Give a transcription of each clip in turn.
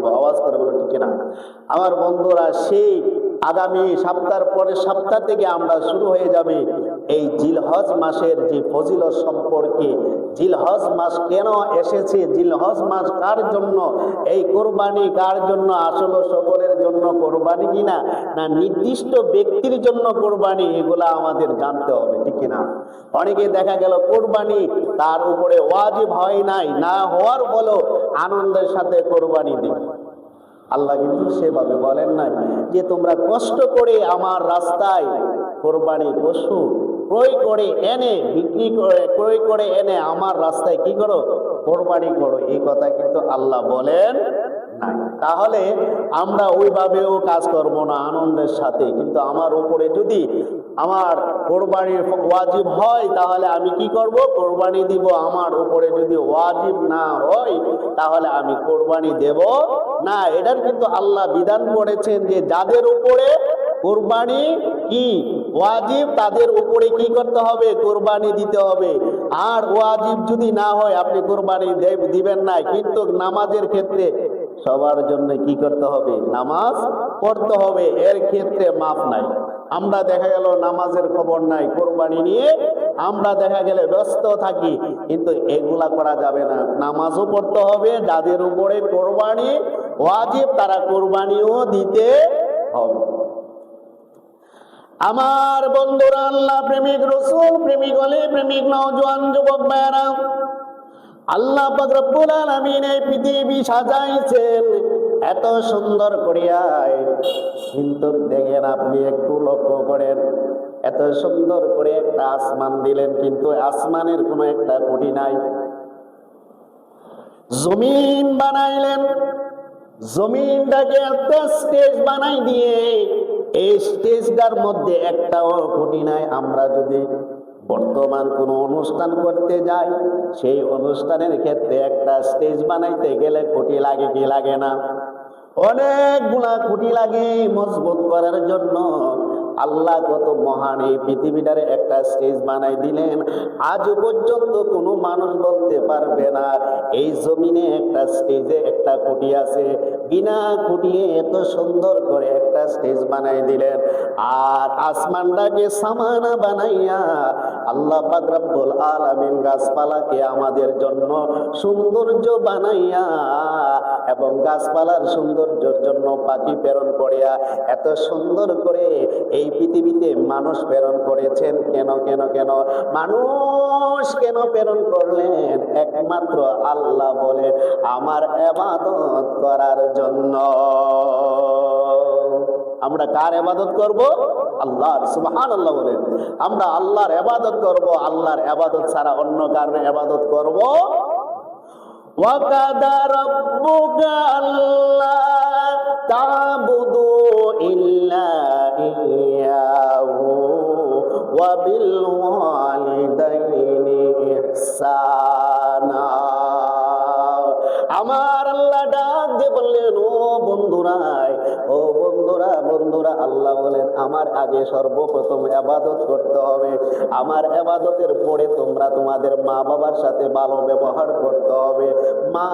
দিব। আওয়াজ করে বলো ঠিক না? আমার বন্ধুরা, সেই আগামী সপ্তাহ পরের সপ্তাহ থেকে আমরা শুরু হয়ে যাবে এই জিলহজ মাসের যে ফজিলত সম্পর্কে। জিলহজ মাস কেন এসেছে, জিলহজ মাস কার জন্য, এই কোরবানি কার জন্য, আসলে সকলের জন্য কোরবানি কিনা না নির্দিষ্ট ব্যক্তির জন্য কোরবানি, এগুলা আমাদের জানতে হবে ঠিক না? অনেকে দেখা গেল কোরবানি তার উপরে ওয়াজিব হয় নাই, না হওয়ার বলো আনন্দের সাথে কোরবানি দেয়। আল্লাহ কিন্তু সেভাবে বলেন নাই যে তোমরা কষ্ট করে আমার রাস্তায় কোরবানি পশু ক্রয় করে এনে বিক্রি করে ক্রয় করে এনে আমার রাস্তায় কি করো, কোরবানি করো, এই কথা কিন্তু আল্লাহ বলেন নাই। তাহলে আমরা ওইভাবেও কাজ করব না আনন্দের সাথে। কিন্তু আমার উপরে যদি আমার কোরবানির ওয়াজিব হয় তাহলে আমি কি করব, কোরবানি দিব। আমার উপরে যদি ওয়াজিব না হয় তাহলে আমি কোরবানি দেব না। এটার কিন্তু আল্লাহ বিধান করেছেন যে যাদের উপরে কোরবানি কি ওয়াজিব তাদের উপরে কি করতে হবে, কোরবানি দিতে হবে। আর ওয়াজিব যদি না হয় আপনি কোরবানি দিবেন না। কিন্তু নামাজের ক্ষেত্রে সবার জন্য কি করতে হবে, নামাজ পড়তে হবে, এর ক্ষেত্রে মাফ নাই। আমরা দেখা গেল নামাজের খবর নাই, কোরবানি নিয়ে আমরা দেখা গেলে ব্যস্ত থাকি, কিন্তু এগুলা করা যাবে না। নামাজও পড়তে হবে, যাদের উপরে কোরবানি ওয়াজিব তারা কোরবানিও দিতে হবে। আমার বন্ধুরা, আল্লাহ প্রেমিক, রসূল প্রেমিক, ওলি প্রেমিক নওজোয়ান যুবক ভাইয়েরা, আল্লাহ পাক রব্বুল আলামিন এই পৃথিবী সাজাইছেন এত সুন্দর করিয়া, কিন্তু দেখেন আপনি একটু লক্ষ্য করেন, এত সুন্দর করে একটা আসমান দিলেন, কিন্তু আসমানের কোনো একটা খুঁটি নাই। জমিন বানাইলেন, জমিনটাকে একটা স্টেজ বানাই দিয়ে এই স্টেজটার মধ্যে একটাও খুঁটি নাই। আমরা যদি বর্তমান কোনো অনুষ্ঠান করতে যাই, সেই অনুষ্ঠানের ক্ষেত্রে একটা স্টেজ বানাইতে গেলে খুঁটি লাগে কি লাগে না? অনেকগুলা খুঁটি লাগে মজবুত করার জন্য। আল্লাহ কত মহান, এই পৃথিবীটারে একটা স্টেজ বানাই দিলেন। আজ পর্যন্ত কোনো মানুষ বলতে পারবে না এই জমিনে একটা স্টেজে একটা খুঁটি আছে। বিনা খুঁটিয়ে এত সুন্দর করে একটা স্টেজ বানাই দিলেন। আর আসমানটাকে সামানা বানাইয়া আল্লাহ পাক রব্বুল আলামিন গাছপালাকে আমাদের জন্য সৌন্দর্য বানাইয়া এবং গাছপালার সৌন্দর্যের জন্য পাখি প্রেরণ করিয়া এত সুন্দর করে এই পৃথিবীতে মানুষ প্রেরণ করেছেন। কেন কেন কেন মানুষ কেন প্রেরণ করলেন? একমাত্র আল্লাহ বলে আমার ইবাদত করার জন্য। আমরা কার ইবাদত করব? আল্লাহর। সুবহানাল্লাহ বলেন। আমরা আল্লাহর ইবাদত করব, আল্লাহর ইবাদত ছাড়া অন্য কার ইবাদত করব? ওয়াকাদা রাব্বুকা আল্লা তা'বুদু ইল্লা ইয়্যাহু ওয়া বিল ওয়ালিদাইনি ইহসানা। আমার আল্লাহ ডাক দিয়ে বললেন, ও বন্ধুরা, ও বন্ধুরা, বন্ধুরা, আল্লাহ বলেন আমার আগে সর্বপ্রথম ইবাদত করতে হবে। আমার ইবাদতের পরে তোমরা তোমাদের মা বাবার সাথে ভালো ব্যবহার করতে হবে, মা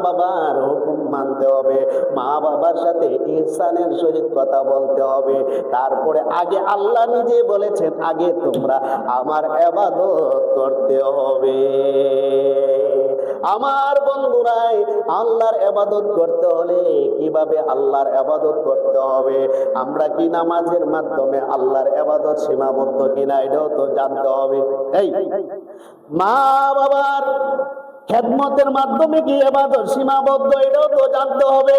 বাবার হুকুম মানতে হবে, মা বাবার সাথে ইহসানের সহিত কথা বলতে হবে। তারপরে আগে আল্লাহ নিজে বলেছেন আগে তোমরা আমার ইবাদত করতে হবে। আমার বন্ধুরাই, আল্লাহর ইবাদত করতে হলে কিভাবে আল্লাহর ইবাদত করতে হবে? আমরা কি নামাজের মাধ্যমে আল্লাহর ইবাদত সীমাবদ্ধ কিনা এটাও তো জানতে হবে। এই মা বাবার খেদমতের মাধ্যমে কি ইবাদত সীমাবদ্ধ এটাও তো জানতে হবে।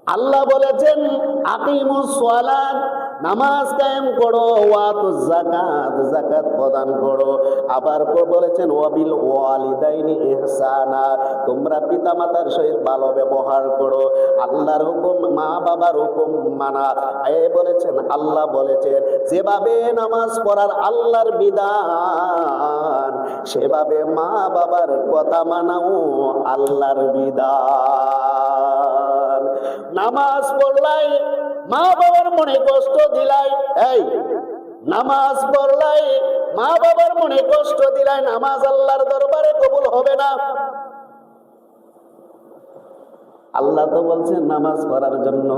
আল্লাহ বলেছেন আকিমুস সালাত, নামাজ কায়েম করো, ওয়াতুজ যাকাত, যাকাত প্রদান করো। আবার বলেছেন ওয়াবিল ওয়ালিদাইনি ইহসানা, তোমরা পিতামাতার সহিত ভালো ব্যবহার করো। আল্লাহর হুকুম, মা বাবার হুকুম মানা। এই বলেছেন, আল্লাহ বলেছেন যেভাবে নামাজ পড়ার আল্লাহর বিধান, সেভাবে মা বাবার কথা মানাও আল্লাহর বিধান। নামাজ পড়লাই মা বাবার মনে কষ্ট দিলাই, এই নামাজ পড়লাই মা বাবার মনে কষ্ট দিলাই, নামাজ আল্লাহর দরবারে কবুল হবে না। আল্লাহ তো বলছেন নামাজ পড়ার জন্য,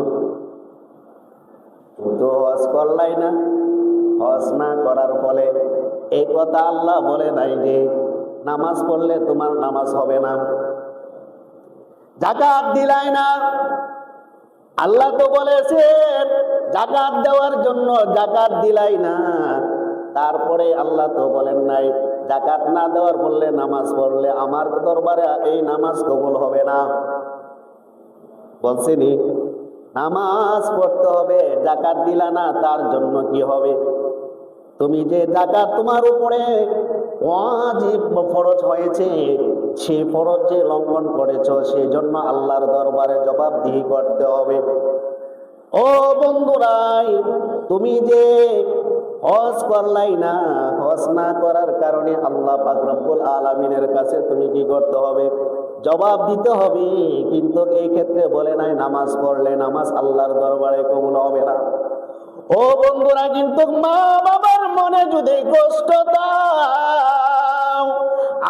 তো হজ করলাই না, হজ না করার ফলে এই কথা আল্লাহ বলে নাই যে নামাজ পড়লে তোমার নামাজ হবে না। যাকাত দিলাই না, আল্লাহ তো বলেছেন যাকাত দেওয়ার জন্য, যাকাত দিলাই না, তারপরে আল্লাহ তো বলেন নাই যাকাত না দেওয়ার বললে নামাজ পড়লে আমার দরবারে এই নামাজ কবুল হবে না। বলছেনি নামাজ পড়তে হবে, যাকাত দিলা না তার জন্য কি হবে? তুমি যে যাকাত তোমার উপরে ওয়াজিব ফরজ হয়েছে, সেই ফরজ যে লঙ্ঘন করেছো, সেই জন্য আল্লাহর দরবারে জবাবদিহি করতে হবে। ও বন্ধুরাই, তুমি যে হজ করলাই না, হজ না করার কারণে আল্লাহ পাক রব্বুল আলামিনের কাছে তুমি কি করতে হবে? জবাব দিতে হবে। কিন্তু এই ক্ষেত্রে বলে নাই নামাজ পড়লে নামাজ আল্লাহর দরবারে কবুল হবে না। ও বন্ধুরা, কিন্তু মা বাবার মনে যদি কষ্ট দাও,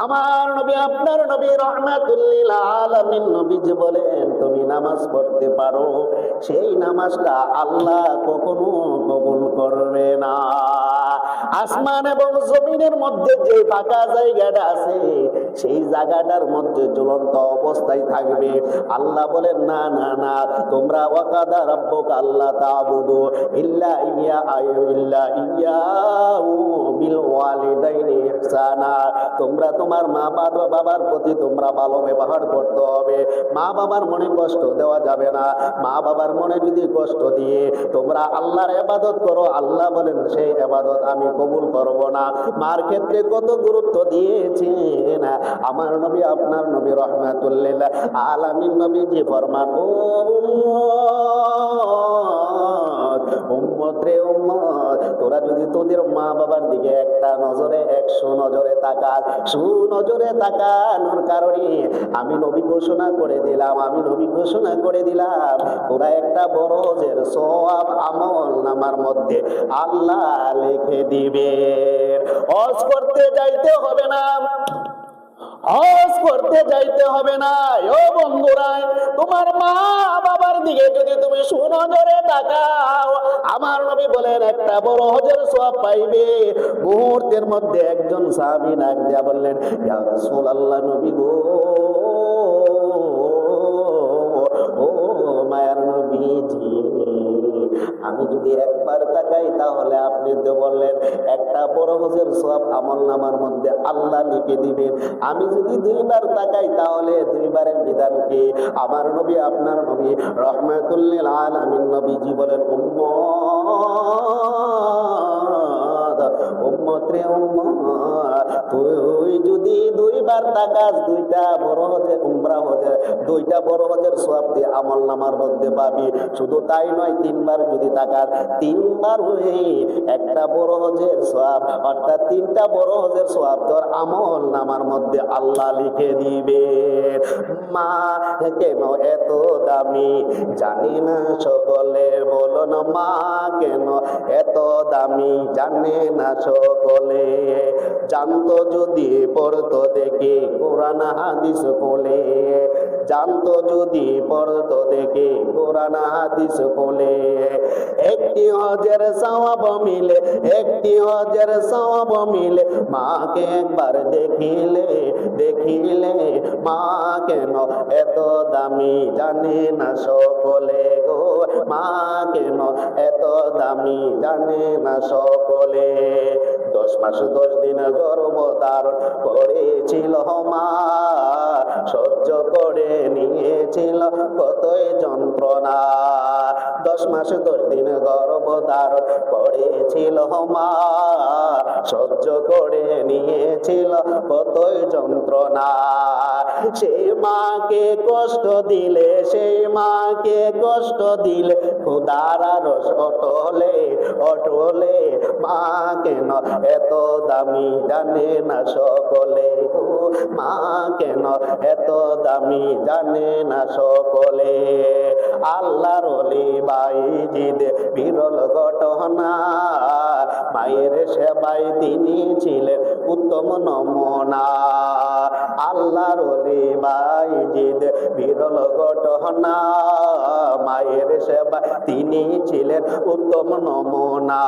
আমার নবী আপনার নবী রাহমাতুল লিল আলামিন নবীজি বলেন তুমি নামাজ পড়তে পারো, সেই নামাজটা আল্লাহ কখনো কবুল করবে না। আসমান এবং জমিনের মধ্যে যে ফাঁকা জায়গাটা আছে, সেই জায়গাটার মধ্যে ঝুলন্ত অবস্থায় থাকবে। আল্লাহ বলেন না না না, তোমরা ওয়াকাদা রাব্বুকা আল্লা তা'বুদু ইল্লা ইয়াহু বিল ওয়ালিদাইনি ইহসানা, তোমরা তোমার মা বাবার প্রতি তোমরা ভালো ব্যবহার করতে হবে। মা বাবার মনে কষ্ট দেওয়া যাবে না। মা বাবার মনে যদি কষ্ট দিয়ে তোমরা আল্লাহর ইবাদত করো, আল্লাহ বলেন সেই ইবাদত আমি কবুল করব না। মার ক্ষেত্রে কত গুরুত্ব দিয়েছেন আমার নবী আপনার নবী রাহমাতুল লিল আলামিন নবীজি ফরমান, ও উম্মত রে উম্মত, তোরা যদি তোদের মা বাবার দিকে একটা নজরে 100 নজরে তাকাস, সুনজরে তাকানোর কারণে আমি নবী ঘোষণা করে দিলাম, আমি নবী ঘোষণা করে দিলাম, তোরা একটা বড় হজের সওয়াব আমল নামার মধ্যে আল্লাহ লিখে দিবে। হজ করতে যাইতে হবে না, হজ করতে যাইতে হবে না। ও বন্ধুরা, তোমার মা বাবার দিকে যদি তুমি সুনজরে তাকাও, আমার নবী বলেন একটা বড় হজের সওয়াব পাইবে। মুহূর্তের মধ্যে একজন সাহাবী ডাক দিয়া বললেন, ইয়া রাসূলুল্লাহ, নবী গো, ও মায়ার নবীজি, আমি যদি একবার তাকাই তাহলে আপনি তো বললেন একটা বড় হজের সওয়াব আমল নামার মধ্যে আল্লাহ লিখে দিবেন, আমি যদি 2 বার তাকাই তাহলে 2 বারের বিধান কি? আমার নবী আপনার নবী রাহমাতুল লিল আলামিন নবীজি বলেন, উম্মত রে উম্মত, তুই যদি 2 বার তাকাস, 2টা বড় হজের উমরা হজের 2টা বড় হজের সওয়াব দিয়ে আমল নামার মধ্যে পাবি। শুধু তাই নয়, 3 বার যদি তাকাস, 3 বার হয়ে একটা বড় হজের সওয়াব, অর্থাৎ 3টা বড় হজের সওয়াব তোর আমল নামার মধ্যে আল্লাহ লিখে দিবে। মা কেন এত দামি জানি না সকলে, বলো না মা কেন এত দামি জানে না সকলে, জানতো যদি পড়তো দেখে কোরআন হাদিস বলে, জানতো যদি পড়তো দেখে কোরআন হাদিস বলে, একটি হজের সওয়াব মিলে, একটি হজের সওয়াব মিলে, মাকে একবার দেখিলে, দেখিলে মা কেন এত দামি জানে না সকলে গো, মা কেন এত দামি জানে না সকলে। 10 মাস 10 দিন গর্ভধারণ করেছিল মা, সহ্য করে নিয়েছিল কতই যন্ত্রণা। 10 মাস 10 দিন গর্ভধারণ করেছিল মা, সহ্য করে নিয়েছিল কতই যন্ত্রণা। সেই মাকে কষ্ট দিলে, সেই মাকে কষ্ট দিলে খোদার আরশ অটলে, অটলে মা কেন এত দামি জানে না সকলে গো, মা কেন এত দামি জানে না সকলে। আল্লাহর ওলি বাইজিদ বিরল ঘটনা, মায়ের সেবায় তিনি ছিলেন উত্তম নমুনা। আল্লাহর ওলি বাইজিদ বিরল ঘটনা, মায়ের সেবা তিনি ছিলেন উত্তম নমুনা।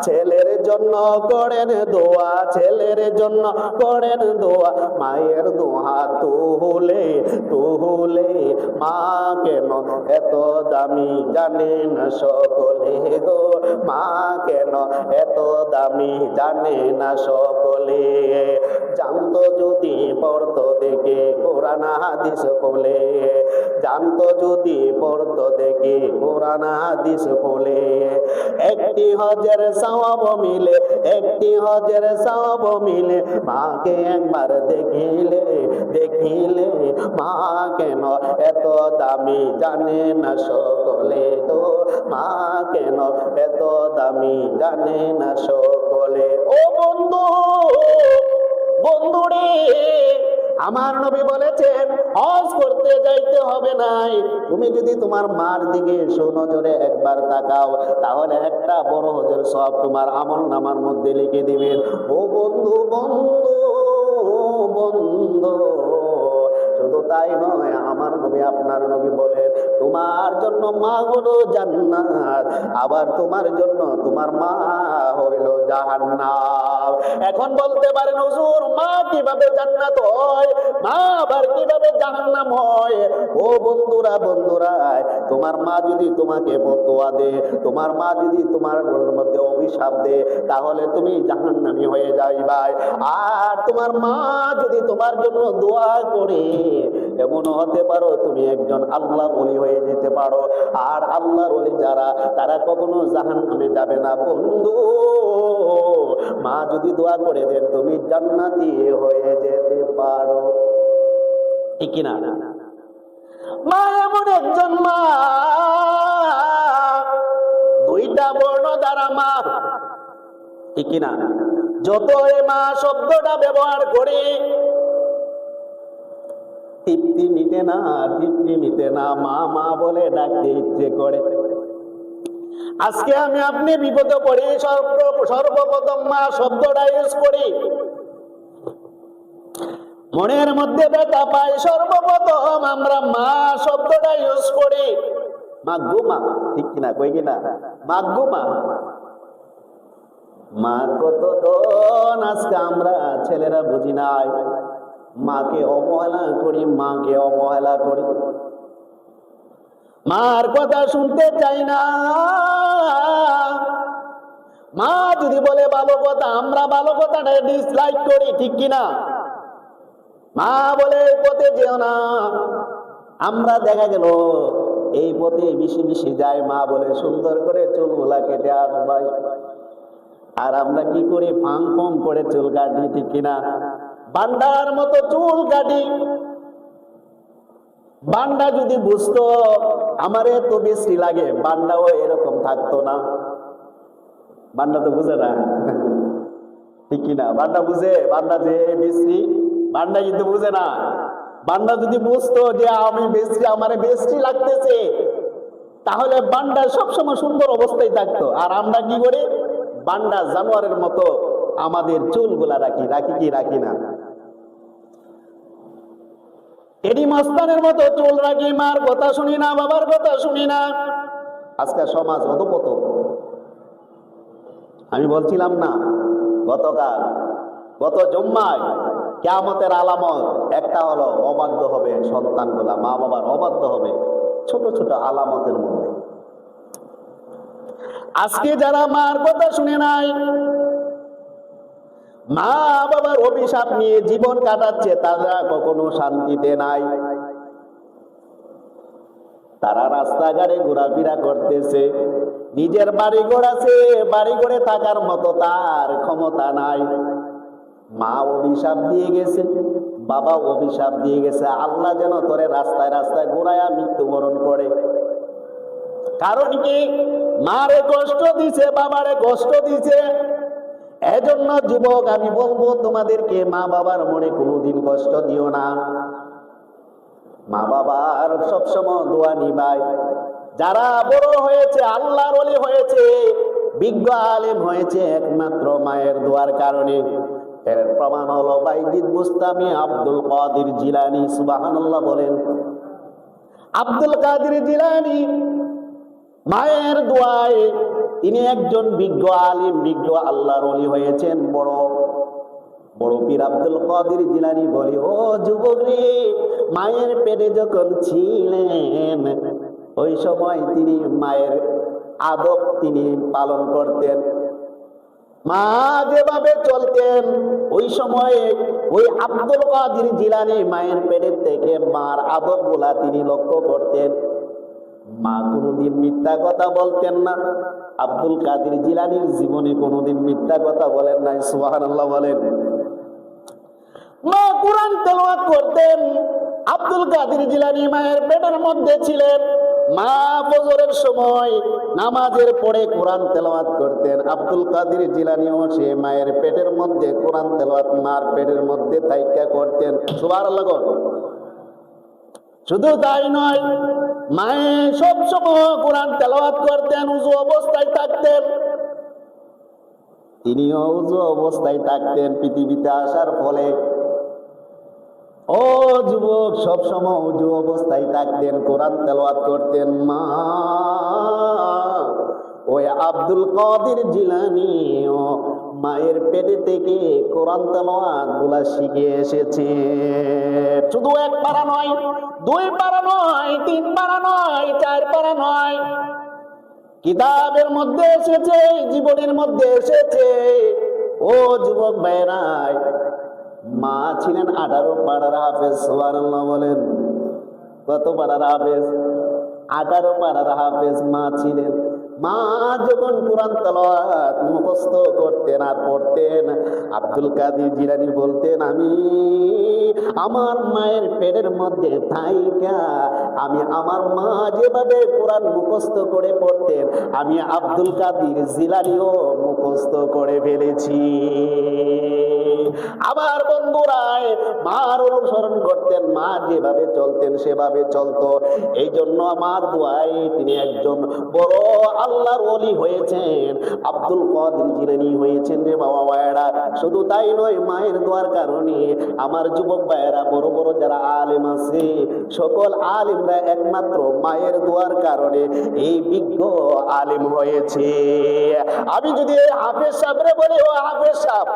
ছেলের জন্য করেন দোয়া, ছেলের জন্য করেন দোয়া, মায়ের দোয়া তুলে তুলে। মা কেন এত দামি জানে না সকলে গো, মা কেন এত দামি জানে না সকলে। জানতো যদি পড়তো দেখে কোরআন হাদিস বলে, জানতো যদি পড়তো দেখে কোরআন হাদিস বলে। একটি হজের সওয়াব মিলে, একটি হজের সওয়াব মিলে, মাকে একবার দেখিলে দেখিলে। মা কেন এত দামি জানে না সকলে গো, মা কেন এত দামি জানে না সকলে। ও বন্ধু, বন্ধুরে, আমার নবী বলেছেন হজ করতে যাইতে হবে নাই, তুমি যদি তোমার মার দিকে সুনজরে একবার তাকাও, তাহলে একটা বড় হজের সব তোমার আমল নামার মধ্যে লিখে দিবেন। ও বন্ধু, বন্ধু, বন্ধু, শুধু তাই নয়, আমার নবী আপনার নবী বলেন তোমার জন্য মা হলো জান্নাত, আবার তোমার জন্য তোমার মা হইল জাহান্নাম। এখন বলতে পারেন হুজুর, মা কিভাবে জান্নাত হয়, মা আবার কিভাবে জাহান্নাম হয়? ও বন্ধুরা, বন্ধুরা, তোমার মা যদি তোমাকে বদদোয়া দে, তোমার মা যদি তোমার মধ্যে অভিশাপ দে, তাহলে তুমি জাহান্নামী হয়ে যাইবা। আর তোমার মা যদি তোমার জন্য দোয়া করে, এমন হতে পারো তুমি একজন আল্লাহর ওলি হয়ে যেতে পারো। আর আল্লাহর ওলি যারা, তারা কখনো জাহান্নামে যাবে না। বন্ধু, মা যদি দোয়া করে দেন, তুমি জান্নাতি হয়ে যেতে পারো, ঠিক না? মা এমন একজন মা, দুইটা বর্ণ দ্বারা মা, ঠিক না? যত এই মা শব্দটা ব্যবহার করি, তৃপ্তি মিটে না, তৃপ্তি মিটে না, মা মা বলে ডাকতে ইচ্ছে করে। আজকে আমি আপনি বিপদে পড়ি, সর্বপ্রথম মা শব্দটা ইউজ করি, মনের মধ্যে ব্যথা পাই, সর্বপ্রথম আমরা মা শব্দটা ইউজ করি। মাগো মা, ঠিক কিনা, কই কিনা? মাগো মা, মা কত দন আজকে আমরা ছেলেরা বুঝি নাই, মাকে অবহেলা করি, মাকে অবহেলা করি, মার কথা শুনতে চাই না। মা যদি বলে ভালো কথা, আমরা ভালো কথাটা ডিসলাইক করি, ঠিক কিনা? মা বলে এই পথে যেও না, আমরা দেখা গেল এই পথে বেশি বেশি যায়, মা বলে সুন্দর করে চুলগুলা কেটে আসবাই, আর আমরা কি করি, ফাং ফং করে চুল কাটি, ঠিক কিনা? বান্দার মতো চুল কাটি। বান্দা যদি বুঝতো আমার এত বেশি লাগে, বান্দাও এরকম থাকতো না। বান্দা তো বুঝে না, ঠিক কিনা? বান্দা বুঝে, বান্দা যে বেশি, বান্দা কিন্তু বুঝে না। বান্দা যদি বুঝতো যে আমি বেশি, আমার বেশি লাগতেছে, তাহলে বান্দা সবসময় সুন্দর অবস্থায় থাকতো। আর আমরা কি করি, বান্দা জানোয়ারের মতো আমাদের চুলগুলা রাখি, রাখি কি রাখি না? এডি মস্তানের মতো চুল রাখি, মার কথা শুনি না, বাবার কথা শুনি না। আজকে সমাজ অধপত। আমি বলছিলাম না গতকাল, গত জুম্মায়, কিয়ামতের আলামত একটা হলো অবাধ্য হবে সন্তানগুলা, মা বাবার অবাধ্য হবে, ছোট ছোট আলামতের মধ্যে। আজকে যারা মার কথা শুনে নাই, মা বাবার অভিশাপ নিয়ে জীবন কাটাচ্ছে, তারা কখনো শান্তিতে নাই। তারা রাস্তাঘাটে ঘোরাফেরা করতেছে, নিজের বাড়িঘর আছে, বাড়িঘরে থাকার মতো তার ক্ষমতা নাই। মা অভিশাপ দিয়ে গেছে, বাবা অভিশাপ দিয়ে গেছে, আল্লাহ যেন তোরে রাস্তায় রাস্তায় ঘোরায়া মৃত্যুবরণ করে। কারণ কি, মারে কষ্ট দিছে, বাবারে কষ্ট দিছে। এজন্য যুবক আমি বলবো তোমাদেরকে, মা বাবার মনে কোনোদিন কষ্ট দিও না। মা বাবার সবসময় দোয়া নিবাই। যারা বড় হয়েছে, আল্লাহর ওলি হয়েছে, বিজ্ঞ আলেম হয়েছে, একমাত্র মায়ের দোয়ার কারণে। এর প্রমাণ হলো বাইজিদ বুস্তামি আব্দুল কাদের জিলানী, সুবহানাল্লাহ বলেন। আব্দুল কাদের জিলানী মায়ের দোয়ায় তিনি একজন বিজ্ঞ আলিম, বিজ্ঞ আল্লাহর ওলি হয়েছেন। বড় বড় পীর আব্দুল কাদের জিলানী বলে, ও যুবক রে, মায়ের পেটে যখন ছিলেন ওই সময় তিনি মায়ের আদব তিনি পালন করতেন। মা যেভাবে চলতেন ওই সময়ে ওই আব্দুল কাদের জিলানী মায়ের পেটের থেকে মার আদব গুলা তিনি লক্ষ্য করতেন। মা কোনোদিন মিথ্যা কথা বলতেন না। আব্দুল কাদের জিলানীর জীবনে কোনোদিন মিথ্যা কথা বলেন নাই, সুবহানাল্লাহ বলেন। মা কুরআন তেলাওয়াত করতেন। আব্দুল কাদের জিলানী মায়ের পেটের মধ্যে ছিলেন। মা ফজরের সময় নামাজের পরে কোরআন তেলাওয়াত করতেন। আব্দুল কাদের জিলানীও সে মায়ের পেটের মধ্যে কোরআন তেলাওয়াত মার পেটের মধ্যে থাইকা করতেন, সুবহানাল্লাহ। শুধু তাই নয়, মায়ে সব সময় কোরআন তেলাওয়াত করতেন, উযু অবস্থায় থাকতেন। তিনিও উযু অবস্থায় থাকতেন পৃথিবীতে আসার ফলে। ও যুবক, সব সময় উযু অবস্থায় থাকতেন, কোরআন তেলাওয়াত করতেন। মা ওই আব্দুল কাদের জিলানী ও মায়ের পেটে থেকে কোরআন তেলাওয়াত গুলা শিখে এসেছে। শুধু এক পারা নয়, দুই পারা নয়, তিন পারা নয়, চার পারা নয়, কিতাবের মধ্যে এসেছে, জীবনের মধ্যে এসেছে। ও যুবক ভাইরা, মা ছিলেন 18 পারার হাফেজ, সুবহানাল্লাহ বলেন। কত পারার হাফেজ? 18 পারার হাফেজ মা ছিলেন। মা যখন কোরআন তেলাওয়াত মুখস্থ করতেন আর পড়তেন, আব্দুল কাদের জিলানী বলতেন, আমি আমার মায়ের পেটের মধ্যে থাইকা আমি আমার মা যেভাবে কোরআন মুখস্থ করে পড়তেন আমি আব্দুল কাদের জিলানীও মুখস্থ করে ফেলেছি। আমার বন্ধুরা মার অনুসরণ করতেন, মা যেভাবে চলতেন সেভাবে চলতো। এই জন্য আমার দোয়ায় তিনি একজন বড় আল্লাহর ওলি হয়েছেন, আব্দুল কাদের জিলানী হয়েছেন রে বাবা ভাইরা। শুধু তাই নয়, মায়ের দোয়ার কারণে আমার যুবক ভাইরা, বড় বড় যারা আলেম আছে, সকল আলেমরা একমাত্র মায়ের দোয়ার কারণে এই বিজ্ঞ আলেম হয়েছে। আমি যদি হাফেজ সাহেবরে বলি, ও হাফেজ সাহেব,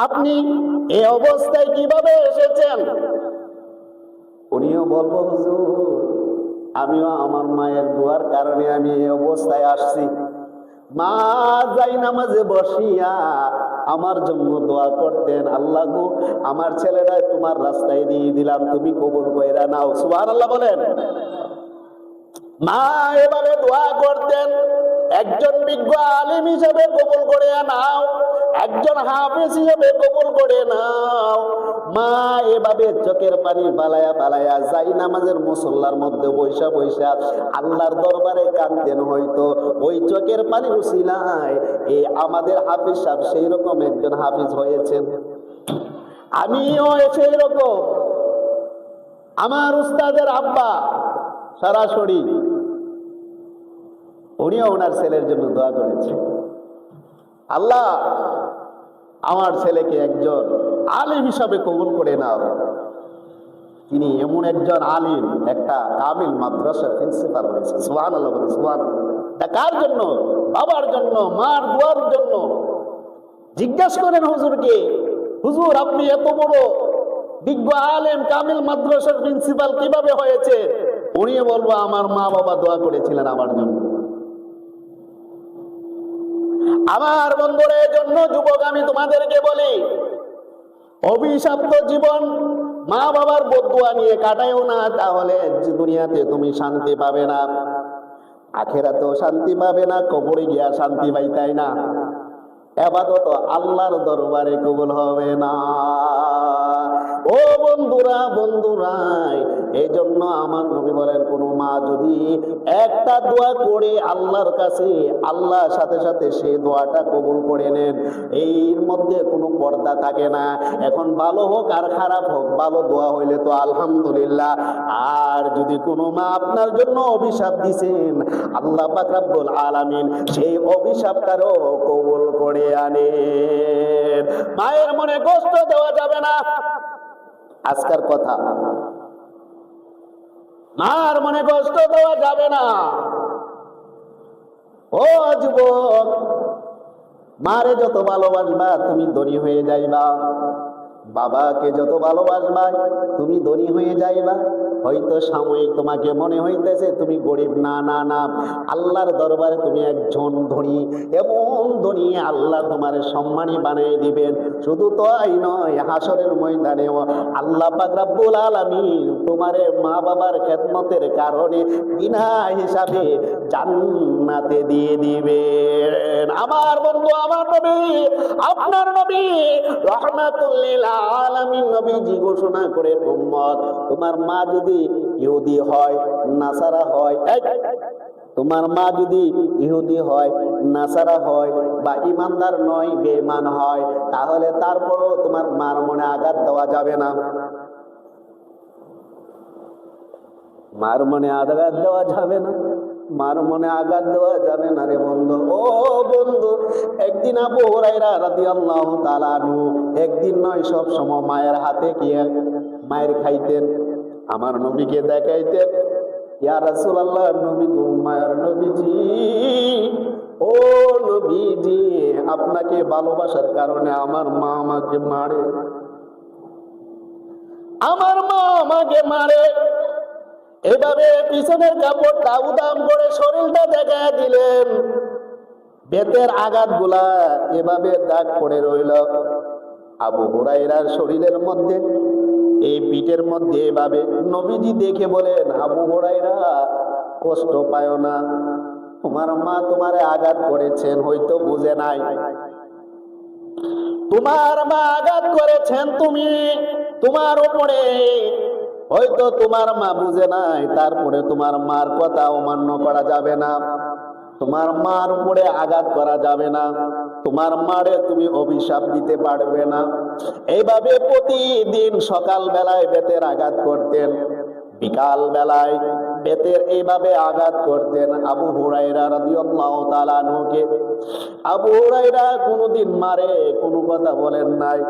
আপনি এই অবস্থায় কিভাবে এসেছেন? উনিও বলবো, হুজুর, আমিও আমার মায়ের দোয়ার কারণে আমি এই অবস্থায় আসছি। মা যাই নামাজে বসিয়া আমার জন্য দোয়া করতেন, আল্লাহ গো, আমার ছেলেরা তোমার রাস্তায় দিয়ে দিলাম, তুমি কবুল কইরা নাও, সুবহানাল্লাহ বলেন। মা এভাবে দোয়া করতেন, একজন বিজ্ঞ আলিম হিসেবে কবুল করে নাও, একজন হাফেজ হিসেবে কবুল করে নাও। মা এভাবে চোখের পানি পালায়া পালায়া যাই নামাজের মুসল্লার মধ্যে বৈশা বৈশা আল্লাহর দরবারে কাঁদতেন। হয়তো ওই চোখের পানি উসিলায় এই আমাদের হাফিজ সাহেব সেই রকম একজন হাফিজ হয়েছেন। আমিও সেই রকম, আমার উস্তাদের আব্বা সরাসরি উনিও ওনার ছেলের জন্য দোয়া করেছে, আল্লাহ আমার ছেলেকে একজন আলিম হিসাবে কবুল করে নাও। তিনি এমন একজন আলিম, একটা কামিল মাদ্রাসার প্রিন্সিপাল হয়েছে, সুবহানাল্লাহ বলে, সুবহানাল্লাহ। তা কার জন্য? বাবার জন্য, মার দোয়ার জন্য। জিজ্ঞেস করেন হুজুরকে, হুজুর আপনি এত বড় বিজ্ঞ আলেম কামিল মাদ্রাসার প্রিন্সিপাল কিভাবে হয়েছে? উনিও বলবো, আমার মা বাবা দোয়া করেছিলেন আমার জন্য। আমার বন্ধুদের জন্য যুবক আমি তোমাদেরকে বলি, অভিশপ্ত জীবন মা বাবার বদদুয়া নিয়ে কাটায়ও না, তাহলে দুনিয়াতে তুমি শান্তি পাবে না, আখিরাতেও শান্তি পাবে না, কবরে গিয়া শান্তি পাইতাই না, ইবাদত আল্লাহর দরবারে কবুল হবে না। ও বন্ধুরা, বন্ধুরাই, এই জন্য আমার নবী বলেন, কোন মা যদি একটা দোয়া করে আল্লাহর কাছে, আল্লাহর সাথে সাথে সেই দোয়াটা কবুল করে নেন। এর মধ্যে কোনো পর্দা থাকে না। এখন ভালো হোক আর খারাপ হোক, ভালো দোয়া হইলে তো আলহামদুলিল্লাহ। আর যদি কোনো মা আপনার জন্য অভিশাপ দিছেন, আল্লাহ পাক রব্বুল আলামিন সেই অভিশাপটারও কবুল করে আনেন। মায়ের মনে কষ্ট দেওয়া যাবে না। আজকের কথা, মার মনে কষ্ট দেওয়া যাবে না। ও যুবক, মারে যত ভালোবাসবা তুমি ধনী হয়ে যাইবা, বাবাকে যত ভালোবাসবা তুমি ধনী হয়ে যাইবা। হয়তো সাময়িক তোমাকে মনে হইতেছে তুমি গরিব, না না না, আল্লাহর দরবারে তুমি একজন ধনী, এমন ধনী আল্লাহ তোমার সম্মানী বানিয়ে দিবেন। শুধু তাই নয়, হাসরের ময়দানে আল্লাহ পাক রব্বুল আলামিন তোমারে মা বাবার খেদমতের কারণে বিনা হিসাবে জান্নাতে দিয়ে দিবেন। আমার বন্ধু, আমার নবী, আপনার নবী রাহমাতুল লিল আলামিন নবীজি ঘোষণা করে, উম্মত, তোমার মা যদি ইহুদি হয়, নাসারা হয়, তোমার মা যদি ইহুদি হয়, নাসারা হয়, বা ইমানদার নয়, বেঈমান হয়, তাহলে তারপরও তোমার মার মনে আঘাত দেওয়া যাবে না। মার মনে আঘাত দেওয়া যাবে না, মার মনে আঘাত দেওয়া যাবে না রে বন্ধু। ও বন্ধু, একদিন আবু হুরায়রা রাদিয়াল্লাহু তাআলা আনহু, একদিন নয় সব সময় মায়ের হাতে গিয়ে মায়ের খাইতেন, আমার নবীকে দেখাইতেন, ইয়া রাসূলুল্লাহ, নবী গো, মায়ের নবীজি, ও নবীজি, আপনাকে ভালোবাসার কারণে আমার মা আমাকে মারে, আমার মা আমাকে মারে। এভাবে পিছনের কাপড়টা উদাম করে শরীরটা দেখা দিলেন, বেতের আঘাত গুলা এভাবে দাগ পড়ে রইল আবু হুরায়রার শরীরের মধ্যে, এই পিঠের মধ্যে এভাবে। নবীজি দেখে বলেন, আবু হুরায়রা, কষ্ট পায় না, তোমার মা তোমারে আঘাত করেছেন, হয়তো বুঝে নাই। তোমার মা আঘাত করেছেন তুমি, তোমার উপরে, হয়তো তোমার মা বুঝে নাই, তারপরে তোমার মার কথা অমান্য করা যাবে না, তোমার মার উপরে আঘাত করা যাবে না, তোমার মারে তুমি অভিশাপ দিতে পারবে না। এইভাবে প্রতিদিন সকাল বেলায় বেতের আঘাত করতেন, বিকাল বেলায় বেতের এইভাবে আঘাত করতেন আবু হুরায়রা রাদিয়াল্লাহু তাআলা আনহুকে। আবু হুরায়রা কোনোদিন মারে কোনো কথা বলেন নাই,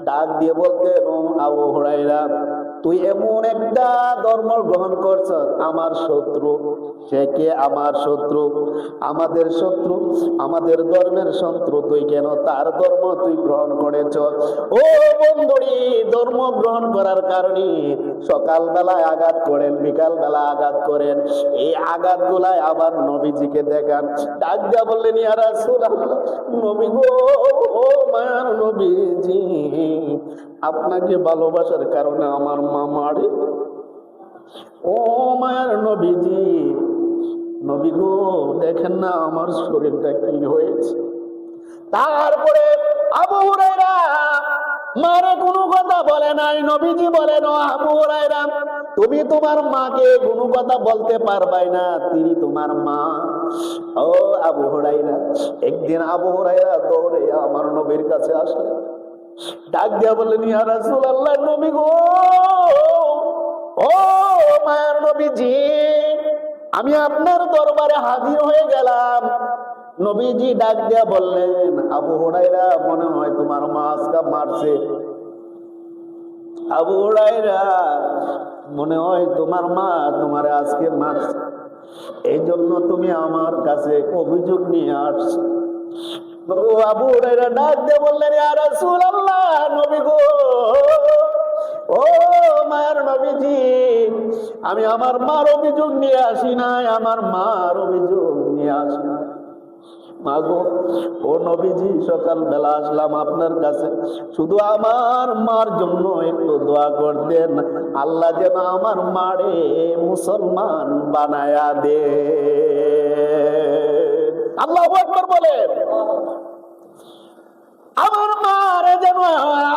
ডাক দিয়ে বলতেন, ও আবু হুরায়রা, তুই এমন একটা ধর্ম গ্রহণ করছ, আমার শত্রু। সে কে? আমার শত্রু, আমাদের শত্রু, আমাদের ধর্মের শত্রু, তুই কেন তার ধর্ম তুই গ্রহণ করেছ? ও বন্ধুরি, ধর্ম গ্রহণ করার কারণে সকাল বেলায় আঘাত করেন, বিকাল বেলা আঘাত করেন, এই আঘাত গুলায় আবার নবীজিকে দেখান। ডাক দিয়া বললেন, ইয়া রাসূলুল্লাহ, নবী গো, ও মায়ার নবীজি, আপনাকে ভালোবাসার কারণে আমার মা মারে। ও মায়ার নবীজি, নবী গো, দেখেন না আমার শরীরটা কি হয়েছে। তারপরে আবু হুরায়রা মারে কোনো কথা বলে নাই। নবীজি বলেন, ও আবু হুরায়রা, তুমি তোমার মাকে কোনো কথা বলতে পারবাই না, তিনি তোমার মা। ও আবু হুরায়রা, একদিন আবু হুরায়রা দৌড়ে আমার নবীর কাছে আসলেন, ডাক দিয়া বললেন, ইয়া রাসূলুল্লাহ, নবী গো, ও মায়ের নবীজি, আমি আপনার দরবারে হাজির হয়ে গেলাম। নবীজি ডাক দিয়া বললেন, আবু হুরায়রা, মনে হয় তোমার মা আজকে মারছে। আবু হুরায়রা, মনে হয় তোমার মা তোমারে আজকে মারছে, এই জন্য তুমি আমার কাছে অভিযোগ নিয়ে আসছো। আবু হুরায়রা ডাক দিয়ে বললেন, ইয়া রাসূলুল্লাহ, নবী গো, ও মায়ের নবীজি, আমি আমার মার অভিযোগ নিয়ে আসি নাই, আমার মার অভিযোগ নিয়ে আসি নাই। মাগো, ও নবীজি, সকাল বেলা আসলাম আপনার কাছে, শুধু আমার মার জন্য একটু দোয়া করতেন, আল্লাহ যেন আমার মারে মুসলমান বানায়া দে। আল্লাহু আকবার বলেন। আমার মারে যেন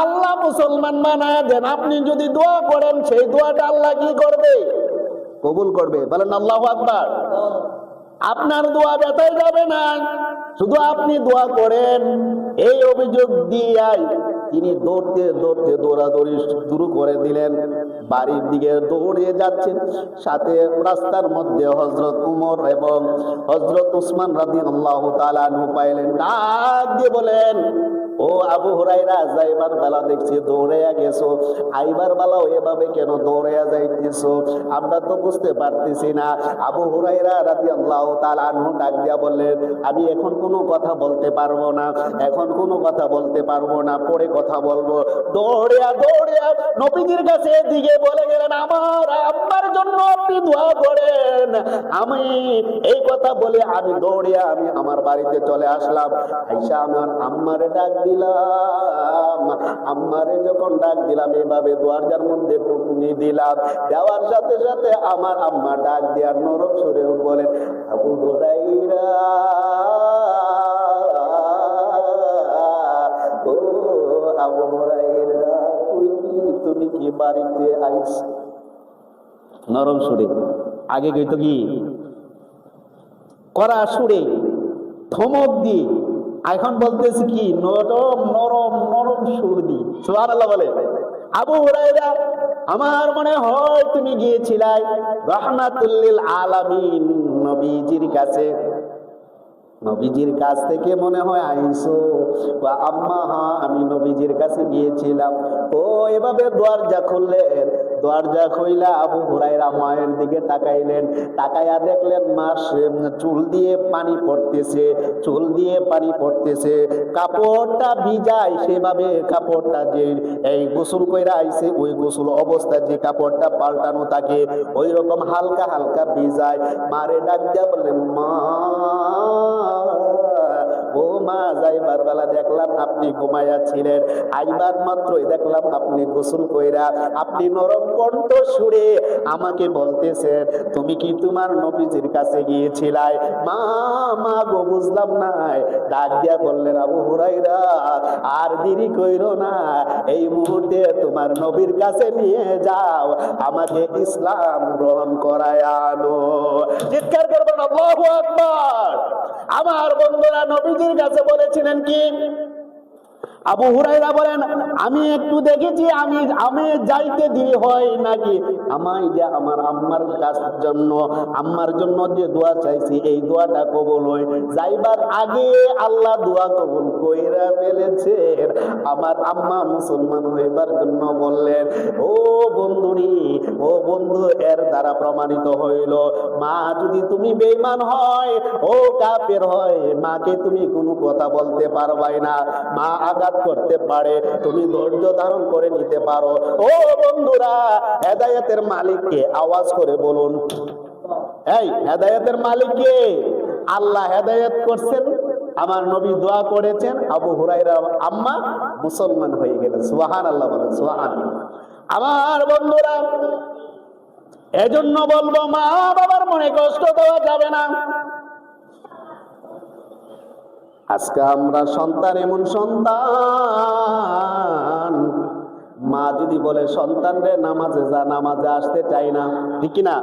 আল্লাহ মুসলমান বানায় দেন। আপনি যদি দোয়া করেন সেই দোয়াটা আল্লাহ কি করবে? কবুল করবে। বলেন আল্লাহু আকবার। আপনার দোয়া ব্যথায় যাবে না, শুধু আপনি দোয়া করেন। এই অভিযোগ দিয়াই তিনি দৌড়তে দৌড়তে দৌড়াদৌড়ি শুরু করে দিলেন, বাড়ির দিকে দৌড়ে যাচ্ছেন। সাথে রাস্তার মধ্যে হযরত উমর এবং হযরত উসমান রাদিয়াল্লাহু তাআলা আনহু পাইলেন। ডাক দিয়ে বলেন, ও আবু হুরায়রা, যাইবার বেলা দেখছি দৌড়াইয়া গেছো, আইবার বেলাও এভাবে কেন দৌড়াইয়া যাইতেছো? আমরা তো বুঝতে পারতেছি না। আবু হুরায়রা রাদিয়াল্লাহু তাআলা আনহু ডাক দিয়া বললেন, আমি এখন কোনো কথা বলতে পারবো না, এখন কোনো কথা বলতে পারবো না, পরে কথা বলবো। দৌড়িয়া দৌড়িয়া নবীজির কাছে দিকে বলে গেলেন, আমার আম্মার জন্য আপনি দোয়া করেন। আমি এই কথা বলে আমি দৌড়িয়া আমি আমার বাড়িতে চলে আসলাম। আইসা আমার আম্মারে ডাক দিলাম। আম্মারে যখন ডাক দিলাম, এভাবে দরজার মধ্যে টুকুনি দিলাম, দেওয়ার সাথে সাথে আমার আম্মা ডাক দিয়া নরম সুরে বলেন, আবু হুরায়রা, ও আবু হুরায়রা, তুমি কি বাড়িতে আইছো? নরম সুরে, আগে কইতো কি কড়া সুরে, ধমক দিয়ে, এখন বলতেছি কি নরম নরম নরম সুর দি। সুবহানাল্লাহ বলে। আবু হুরায়রা, আমার মনে হয় তুমি গিয়েছিলাই রাহমাতুল লিল আলামিন নবীজির কাছে, নবীজির কাছ থেকে মনে হয় আইসো। বা আম্মা, হ্যাঁ আমি নবীজির কাছে গিয়েছিলাম। ও এভাবে দরজা খুললেন, দরজা খুইলা আবু হুরায়রা মায়ের দিকে তাকাইলেন, তাকাইয়া দেখলেন মা চুল দিয়ে পানি পড়তেছে, চুল দিয়ে পানি পড়তেছে, কাপড়টা ভিজায় সেভাবে কাপড়টা যে এই গোসল কইরা আইছে, ওই গোসল অবস্থা যে কাপড়টা পাল্টানো থাকে ওই রকম হালকা হালকা ভিজায়। মারে ডাক দিয়া বললেন, মা, ও মা, যাইবার বেলা দেখলাম আপনি ঘুমাইয়া ছিলেন, আইবার মাত্রই দেখলাম আপনি গোসল কইরা আপনি নরম কণ্ঠ সুরে আমাকে বলতেছেন তুমি কি তোমার নবীজির কাছে গিয়েছিলাই? মা, মা গো, বুঝলাম না। ডাক দিয়া বললেন, আবু হুরায়রা, আর দেরি কইরো না, এই মুহূর্তে তোমার নবীর কাছে নিয়ে যাও, আমাকে ইসলাম গ্রহণ করায় আনো। চিৎকার করবেন আল্লাহু আকবার। আমার বন্ধুরা নবীজির কাছে বলেছিলেন কি? আবু হুরায়রা বলেন, আমি একটু দেখেছি, আমি যাইতে দেরি হয় নাকি, আমায় যে আমার আম্মার কাছ জন্য, আম্মার জন্য যে দোয়া চাইছি এই দোয়াটা কবুল হয়। যাইবার আগে আল্লাহ দোয়া কবুল কইরা ফেলেছেন। আমার আম্মা মুসলমান হইবার জন্য বললেন। ও বন্ধুরি, ও বন্ধু, এর দ্বারা প্রমাণিত হইল মা যদি তুমি বেঈমান হয়, ও কাফের হয়, মাকে তুমি কোনো কথা বলতে পারবাই না। মা আঘাত করতে পারে, তুমি ধৈর্য ধারণ করে নিতে পারো। ও বন্ধুরা, হেদায়েতের মালিককে আওয়াজ করে বলুন। এই হেদায়েতের মালিককে আল্লাহ হেদায়েত করছেন, আমার নবী দোয়া করেছেন, আবু হুরায়রা আম্মা মুসলমান হয়ে গেলেন। সুবহানাল্লাহ বলেন, সুবহানাল্লাহ। আমার বন্ধুরা, এজন্য বলবো মা বাবার মনে কষ্ট দেওয়া যাবে না। আজকে আমরা সন্তান, এমন সন্তান, মা যদি বলে সন্তান রে নামাজে যা, নামাজে আসতে চাই না, ঠিক না?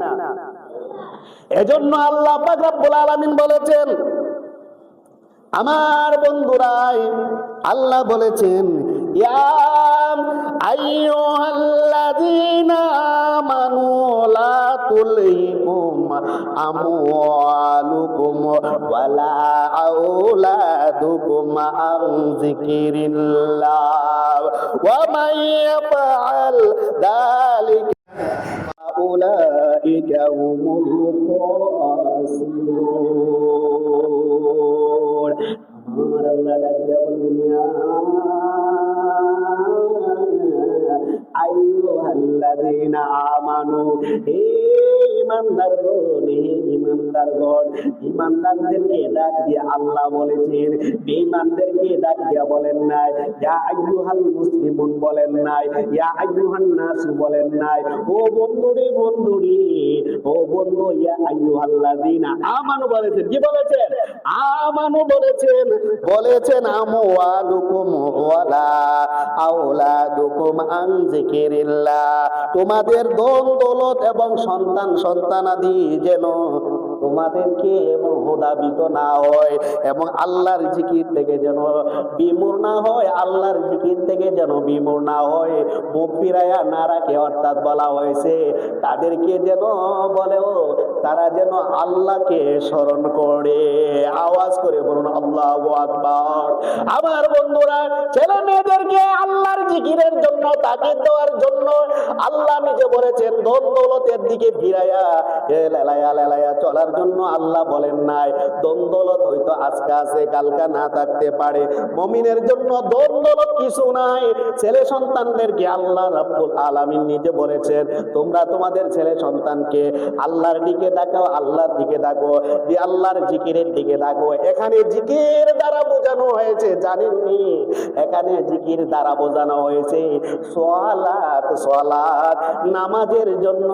এজন্য আল্লাহ পাক রব্বুল আলামিন বলেছেন, আমার বন্ধুরাই, আল্লাহ বলেছেন, ইয়া আইয়ুহাল্লাযীনা আমানু লা তুলহিকুম আমওয়ালুকুম ওয়ালা আওলাদুকুম আন যিকিরিল্লাহ ওয়া মান ইয়াফআল যালিকা উলাইকা হুমুল খাসিরুন। আমার আল্লাহ ডাকতে বললেন, আইয়ুহাল্লাযীনা আমানু, হে ঈমানদারগণ, হে ঈমান ইমানদারগণ, ইমানদারদেরকে ডাক দিয়ে আল্লাহ বলেছেন, বেঈমানদেরকে ডাক দিয়া বলেন নাই। ইয়া আইয়ুহাল মুসলিমুন বলেন নাই, ইয়া আইয়ুহান নাস বলেন নাই। ও বন্ধুরে বন্ধুরে, ও বন্ধু, ইয়া আইয়ুহাল্লাযীনা আমানু বলেছেন। কি বলেছেন? আমানু বলেছেন। বলেছেন আমওয়ালুকুম ওয়ালা আওলাদুকুম আন যিকিরিল্লাহ, তোমাদের ধন দৌলত এবং সন্তান সন্তানাদি যেন তোমাদেরকে এবং প্রভাবিত না হয় এবং আল্লাহর জিকির থেকে যেন বিমূঢ় না হয়, আল্লাহর জিকির থেকে যেন বিমূঢ় না হয়, মুখ ফিরাইয়া না রাখে। অর্থাৎ বলা হয়েছে তাদেরকে যেন বলেও তারা যেন আল্লাহকে স্মরণ করে। আওয়াজ করে বলুন আল্লাহু আকবার। আমার বন্ধুরা, ছেলে মেয়েদেরকে আল্লাহর জিকিরের জন্য, তাকিদ দেওয়ার জন্য আল্লাহ নিজে বলেছেন ধন দৌলতের দিকে ফিরাইয়া লেলায়া লেলায়া চলার জন্য আল্লাহ বলেন নাই। ধন দৌলত হয়তো আজকে আছে, কালকা না থাকতে পারে। মুমিনের জন্য ধন দৌলত কিছু নাই। ছেলে সন্তানদেরকে আল্লাহ রাব্বুল আলামিন নিজে বলেছেন তোমরা তোমাদের ছেলে সন্তানকে আল্লাহর দিকে ডাকো, আল্লাহর দিকে ডাকো, যে আল্লাহর জিকিরের দিকে ডাকো। এখানে জিকির দ্বারা বোঝানো হয়েছে, জানেননি? এখানে জিকির দ্বারা বোঝানো হয়েছে সালাত, সালাত নামাজের জন্য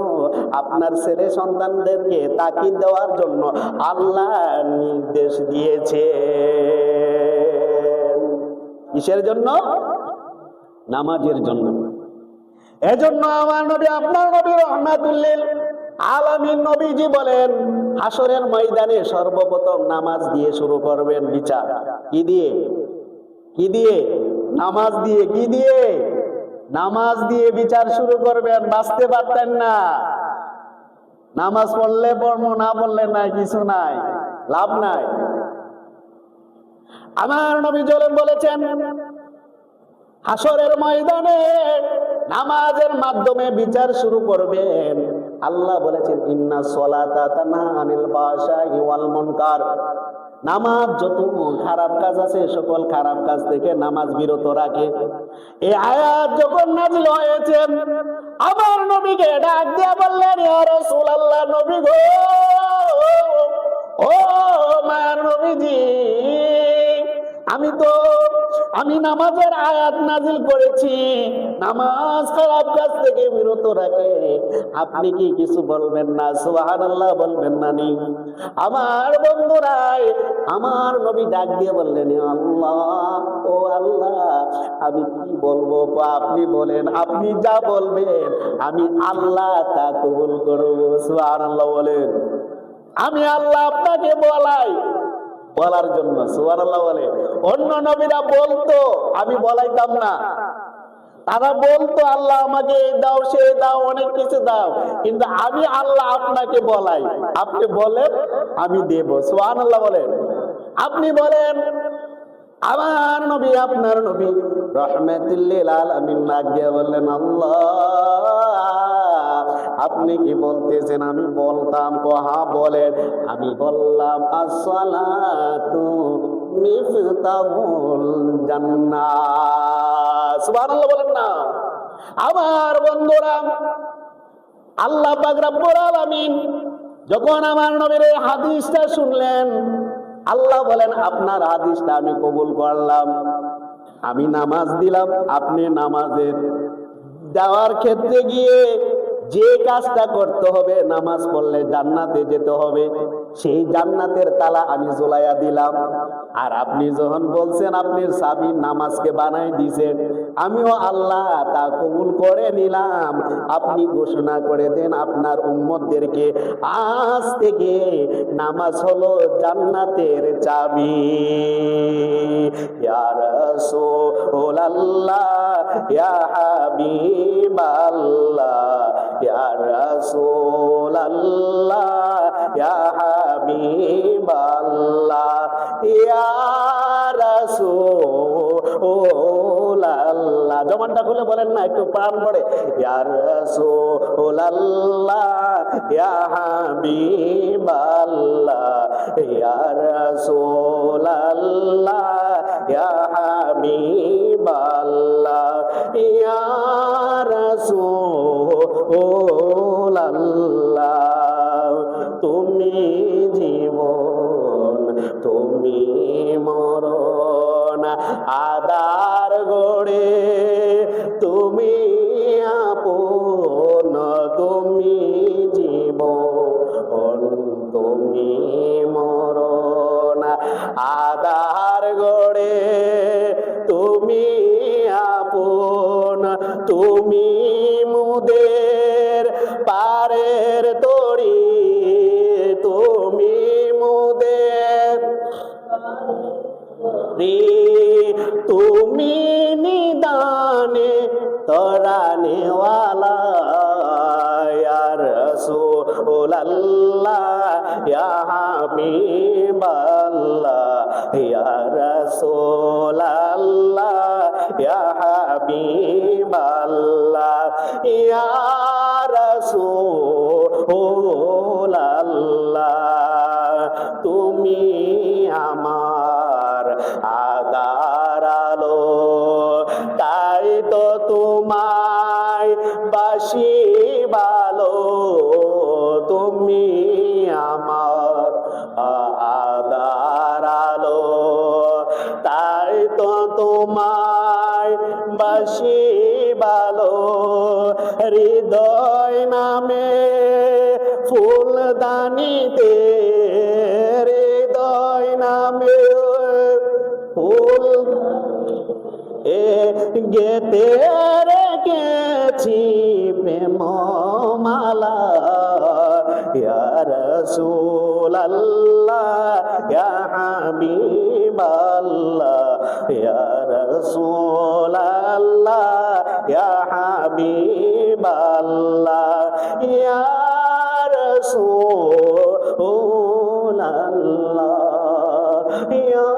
আপনার ছেলে সন্তানদেরকে তাকিদ দেওয়ার জন্য আল্লাহ নির্দেশ দিয়েছে। কিসের জন্য? নামাজের জন্য। এজন্য আমার নবী, আপনার নবী রাহমাতুল লিল আলামিন নবীজি বলেন হাসরের ময়দানে সর্বপ্রথম নামাজ দিয়ে শুরু করবেন বিচার। কি দিয়ে? কি দিয়ে? নামাজ দিয়ে। কি দিয়ে? নামাজ দিয়ে বিচার শুরু করবেন। বাঁচতে পারতেন না। নামাজ পড়লে পড়বো, না পড়লে নাই, কিছু নাই, লাভ নাই। আমার নবী বলেছেন হাসরের ময়দানে নামাজের মাধ্যমে বিচার শুরু করবেন। আল্লাহ বলেছেন ইন্না সলাতা তানহা আনিল ফাহশাই ওয়াল মুনকার, নামাজ যত খারাপ কাজ আছে সকল খারাপ কাজ থেকে নামাজ বিরত রাখে। এই আয়াত যখন নাযিল হয়েছে আমার নবীকে ডাক দিয়ে বললেন ইয়া রাসূলুল্লাহ, নবী গো, ও মায়ার নবীজি, আমি নামাজের আয়াত নাজিল করেছি, নামাজ খারাপ কাজ থেকে বিরত রাখে, আপনি কি কিছু বলবেন না? সুবহানাল্লাহ বলবেন না নি? আমার বন্ধুরাই, আমার নবী ডাক দিয়ে বললেন আল্লাহ, ও আল্লাহ, আমি কি বলবো? আপনি বলেন, আপনি যা বলবেন আমি আল্লাহ তা কবুল করব। সুবহানাল্লাহ বলেন। আমি আল্লাহ আপনাকে বলার জন্য, সুবহানাল্লাহ বলে। অন্য নবীরা বলতো, আমি বলাইতাম না। তারা বলতো আল্লাহ আমাকে এই দাও, সে দাও, অনেক কিছু দাও, কিন্তু আমি আল্লাহ আপনাকে বলাই। আপনি বলেন, আমি দেব। সুবহানাল্লাহ বলেন। আপনি বলেন। আমার নবী, আপনার নবী রাহমাতুল লিল আলামিন ডাক দিয়ে বললেন আল্লাহ, আপনি কি বলতেছেন? আমি বলতাম। হ্যাঁ বলেন। আমি বললাম আসসালাতু মিফতাহুল জান্নাহ। সুবহানাল্লাহ বলেন না? আমার বন্ধুরা, আল্লাহ পাক রব্বুল আলামিন যখন আমার নবীর এই হাদিসটা শুনলেন, আল্লাহ বলেন আপনার হাদিসটা আমি কবুল করলাম, আমি নামাজ দিলাম। আপনি নামাজের দেওয়ার ক্ষেত্রে গিয়ে যে কাজটা করতে হবে, নামাজ পড়লে জান্নাতে যেতে হবে, সেই জান্নাতের তালা আমি ঝুলাইয়া দিলাম। আর আপনি যখন বলছেন আপনি চাবি নামাজকে বানাই দিয়েছেন, আমিও আল্লাহ তা কবুল করে নিলাম। আপনি ঘোষণা করে দেন আপনার উম্মতদেরকে আজ থেকে নামাজ হলো জান্নাতের চাবি। ইয়া রাসূলুল্লাহ, ইয়া হাবিবাল্লাহ, ইয়া রাসূলুল্লাহ, ইয়া হাবিবাল্লাহ, ইয়া রাসূলুল্লাহ। জবানটা খুলে বলেন না, একটু প্রাণ পড়ে। ইয়া রাসূলুল্লাহ, ইয়া হাবিবাল্লাহ, ইয়া রাসূলুল্লাহ, ইয়া হাবিবাল্লাহ, ইয়া রাসূলুল্লাহ। তুমি তুমি জীবন, তুমি মরণ, আদার গড়ে তুমি আপন, তুমি জীবন, তুমি মরণ, আদার গড়ে তুমি আপন, তুমি মুদের পারের তরি, তুমি মুদের তুমি নিদানে তরানেওয়ালা, ইয়া রাসূলুল্লাহ ইয়া হাবিবাল্লাহ, ইয়া রাসূলুল্লাহ ইয়া হাবিবাল্লাহ, ইয়া রাসূলুল্লাহ তুমি আমার আদার আলো, তাই তো তোমায় বাসি ভালো, তুমি আমার আদার আলো, তাই তো তোমায় বাসি ভালো, হৃদয় নামে ফুলদানিতে, হৃদয় নামে ফুল গেতে রেখেছি প্রেম মালা, ইয়া রাসূলুল্লাহ ইয়া হাবিবাল্লাহ, ইয়া রাসূলুল্লাহ ইয়া হাবিবাল্লাহ, ইয়া রাসূলুল্লাহ ইয়া